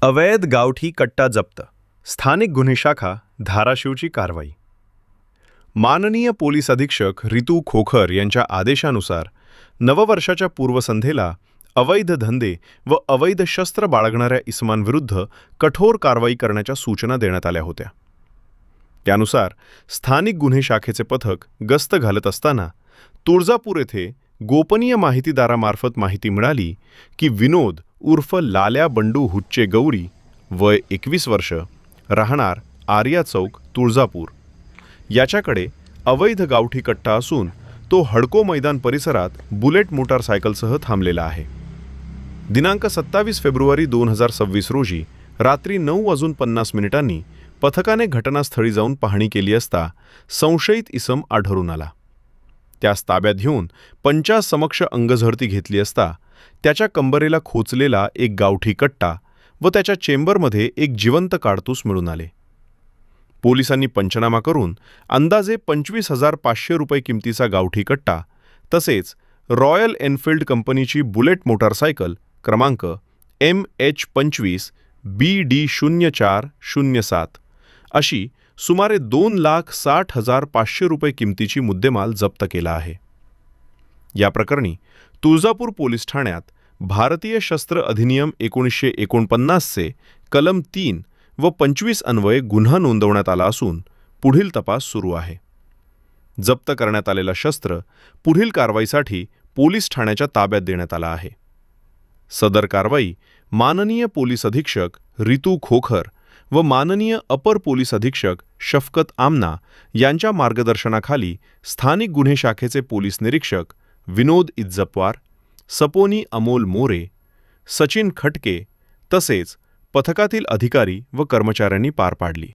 अवैध गावठी कट्टा जप्त, स्थानिक गुन्हे शाखा धाराशिवची कारवाई. माननीय पोलीस अधीक्षक रितू खोखर यांच्या आदेशानुसार नववर्षाच्या पूर्वसंध्येला अवैध धंदे व अवैध शस्त्र बाळगणाऱ्या इसमांविरुद्ध कठोर कारवाई करण्याच्या सूचना देण्यात आल्या होत्या. त्यानुसार स्थानिक गुन्हे शाखेचे पथक गस्त घालत असताना तुळजापूर येथे गोपनीय माहितीदारामार्फत माहिती मिळाली की विनोद उर्फ लाल्या बंडू हुच्चे गौरी, वय 21 वर्ष, राहणार आर्या चौक, तुळजापूर, याच्याकडे अवैध गावठी कट्टा असून तो हडको मैदान परिसरात बुलेट मोटारसायकलसह थांबलेला आहे. दिनांक 27 फेब्रुवारी 2026 रोजी रात्री 9:50 पथकाने घटनास्थळी जाऊन पाहणी केली असता संशयित इसम आढळून आला. त्यास ताब्यात घेऊन पंचासमक्ष अंगझडती घेतली असता त्याच्या कंबरेला खोचलेला एक गावठी कट्टा व त्याच्या चेंबरमध्ये एक जिवंत काडतूस मिळून आले. पोलिसांनी पंचनामा करून अंदाजे 25,500 रुपये किमतीचा गावठी कट्टा तसेच रॉयल एनफील्ड कंपनीची बुलेट मोटारसायकल क्रमांक MH25 BD0407 अशी सुमारे 2,60,500 रुपये किमतीची मुद्देमाल जप्त केला आहे. या प्रकरणी तुळजापूर पोलीस ठाण्यात भारतीय शस्त्र अधिनियम 1949चे कलम 3 व 25 अन्वये गुन्हा नोंदवण्यात आला असून पुढील तपास सुरू आहे. जप्त करण्यात आलेला शस्त्र पुढील कारवाईसाठी पोलीस ठाण्याच्या ताब्यात देण्यात आला आहे. सदर कारवाई माननीय पोलीस अधीक्षक रितू खोखर व माननीय अपर पोलीस अधीक्षक शफकत आमना यांच्या मार्गदर्शनाखाली स्थानिक गुन्हे शाखेचे पोलीस निरीक्षक विनोद इज्जपवार, सपोनी अमोल मोरे, सचिन खटके तसेच पथकातील अधिकारी व कर्मचाऱ्यांनी पार पाडली.